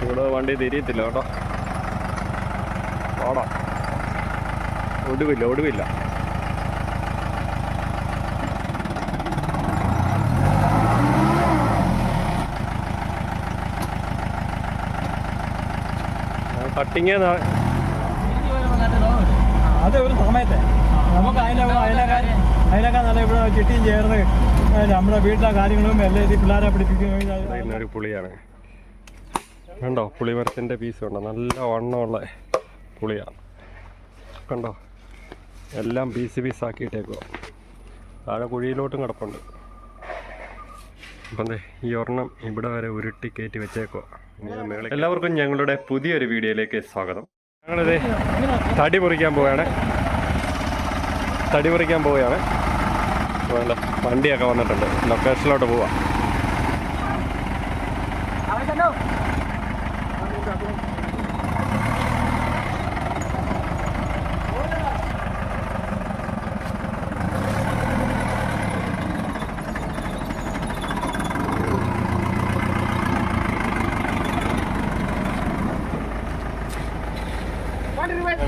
ഇവിടെ വണ്ടി തിരിയത്തില്ല കേട്ടോ. ഓടാ ഒടുവില്ല. കട്ടിങ് അത് ഒരു സമയത്തെ നമുക്ക് അതിനൊക്കെ നല്ല ഇവിടെ ചിട്ടിയും ചേർന്ന് നമ്മുടെ വീട്ടിലെ കാര്യങ്ങളും എല്ലാം ഇത് പിള്ളേരെ പഠിപ്പിക്കുന്ന ഒരു പുളിയാണ് കണ്ടോ. പുളിമരത്തിൻ്റെ പീസ് ഉണ്ടോ, നല്ല വണ്ണമുള്ള പുളിയാണ് കണ്ടോ. എല്ലാം പീസാക്കിയിട്ടേക്കോ. താഴെ കുഴിയിലോട്ടും കിടപ്പുണ്ട്. അപ്പം ഈ ഒരെണ്ണം ഇവിടെ വരെ ഉരുട്ടി കയറ്റി വെച്ചേക്കോ. എല്ലാവർക്കും ഞങ്ങളുടെ പുതിയൊരു വീഡിയോയിലേക്ക് സ്വാഗതം. ഞങ്ങളിത് തടി മുറിക്കാൻ പോവുകയാണ്. വേണ്ട വണ്ടിയൊക്കെ വന്നിട്ടുണ്ട്. ലൊക്കേഷനിലോട്ട് പോവാം.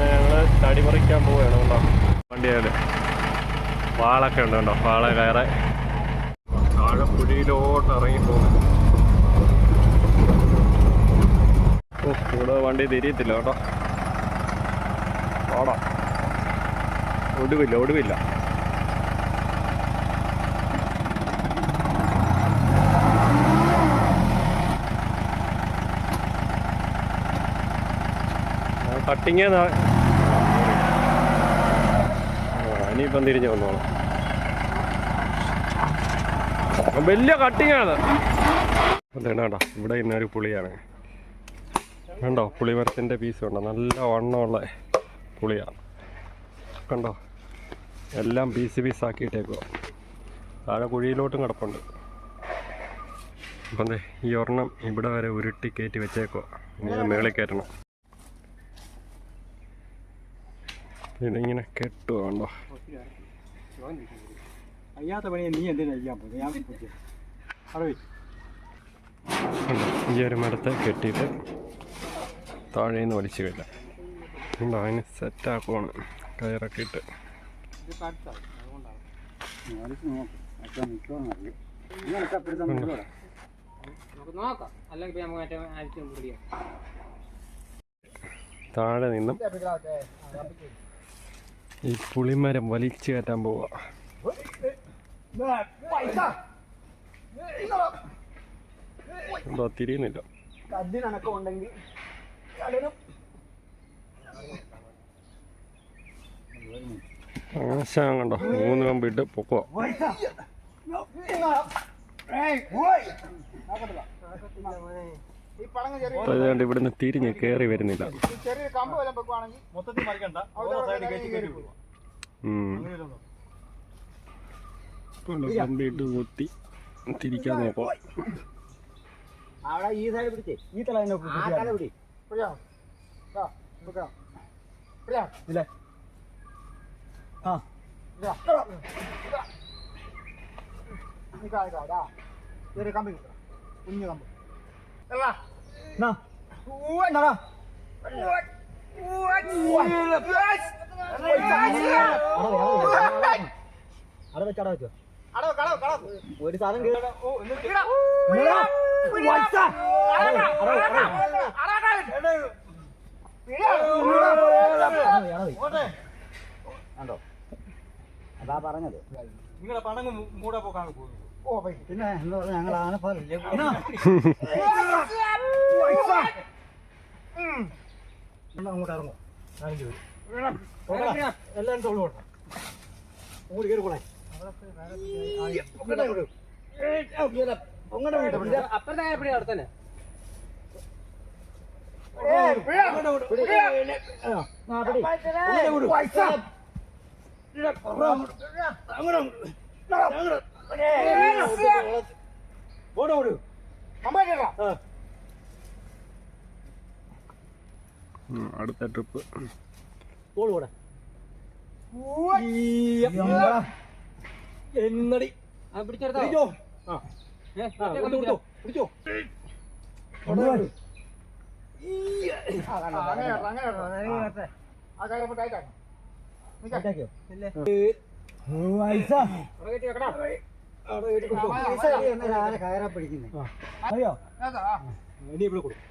ഞങ്ങൾ തടി പറിക്കാൻ പോവുകയാണ്. കേട്ടോ വണ്ടിയിൽ വാളൊക്കെ ഉണ്ട് കേട്ടോ. വാള കയറെ താഴെ കുഴിയിലോട്ട് ഇറങ്ങി പോകുന്നു. ഇവിടെ വണ്ടി തിരിയത്തില്ല കേട്ടോ. ഓടാ ഒടുവില്ല. കട്ടിങ് ഇനിയിപ്പം തിരിഞ്ഞ് വന്നോളാം. വലിയ കട്ടിങ്ങാണ്. അതാണ് കേട്ടോ. ഇവിടെ ഇന്നൊരു പുളിയാണ് കണ്ടോ. പുളിമരത്തിൻ്റെ പീസ് ഉണ്ടോ, നല്ല വണ്ണമുള്ള പുളിയാണ് കണ്ടോ. എല്ലാം പീസാക്കിയിട്ടേക്കോ. താഴെ കുഴിയിലോട്ടും കിടപ്പുണ്ട്. അപ്പം ഈ ഒരെണ്ണം ഇവിടെ വരെ ഉരുട്ടി കയറ്റി വെച്ചേക്കോ. ഇനി മേളിൽ കയറ്റണം. ഇതിങ്ങനെ കെട്ടുവാണ്ടോ. അയ്യാത്ത പണി നീ എന്തിനാ ചെയ്യാൻ പോകുന്നത്? ഈ ഒരു മരത്തെ കെട്ടിയിട്ട് താഴേന്ന് വലിച്ചു കഴിഞ്ഞ ഉണ്ടോ. അതിന് സെറ്റാക്കുവാണ് കയറൊക്കെ ഇട്ട്. താഴെ നിന്നും ഈ പുളിമരം വലിച്ചു കയറ്റാൻ പോവാ. എന്തോ തിരിയുന്നില്ല. ആശാൻ കണ്ടോ 3 കമ്പിട്ട് പൊക്കോ. അതുകൊണ്ട് ഇവിടുന്ന് തിരിഞ്ഞ് കയറി വരുന്നില്ല. കമ്പിട്ട് കുത്തി തിരിക്കാൻ നോക്കാം. ഈ സൈഡ് പിടിച്ചേ, ഈ തല കമ്പി കുഞ്ഞു കമ്പ് ഒരു സാധനം കണ്ടോ. അതാ പറഞ്ഞത്. നിങ്ങളെ പണങ്ങ് മൂടെ പോക്കാണ് പോകുന്നത്. പിന്നെ എന്താ പറഞ്ഞ ഞങ്ങൾ ആനപ്പാലല്ലേ അങ്ങോട്ട് ഇറങ്ങോ. എല്ലാരും തൊള്ളു കൊടുക്കാം. അങ്ങോട്ട് കയറിക്കോളെ. അപ്പുറത്തെ അടുത്തന്നെ അടുത്ത ട്രിപ്പ് എന്നടി പിടിച്ചോ പിടിച്ചോ അറിയോ ഇനി ഇവിടെ കൊടുക്കും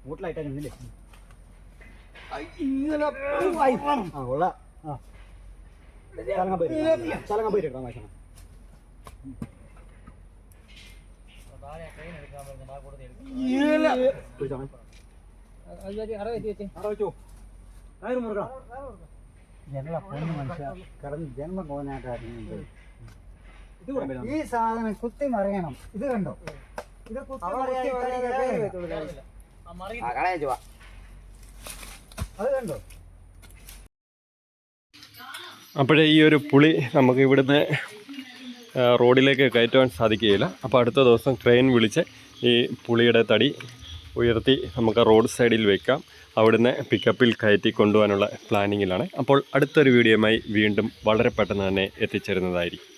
മൂട്ടിലായിട്ടില്ലേ ചലങ്ങാൻ പോയിട്ട് മാഷണം മനുഷ്യ കിടന്ന് ജന്മം പോകാനായിട്ട് ഈ സാധനം കുത്തി മറിയണം. ഇത് കണ്ടോ, ഇത് അത് കണ്ടോ. അപ്പോഴേ ഈ ഒരു പുളി നമുക്ക് ഇവിടുന്ന് റോഡിലേക്ക് കയറ്റുവാൻ സാധിക്കുകയില്ല. അപ്പോൾ അടുത്ത ദിവസം ക്രെയിൻ വിളിച്ച് ഈ പുളിയുടെ തടി ഉയർത്തി നമുക്ക് റോഡ് സൈഡിൽ വയ്ക്കാം. അവിടുന്ന് പിക്കപ്പിൽ കയറ്റി കൊണ്ടുപോകാനുള്ള പ്ലാനിങ്ങിലാണ്. അപ്പോൾ അടുത്തൊരു വീഡിയോയുമായി വീണ്ടും വളരെ പെട്ടെന്ന് തന്നെ എത്തിച്ചേരുന്നതായിരിക്കും.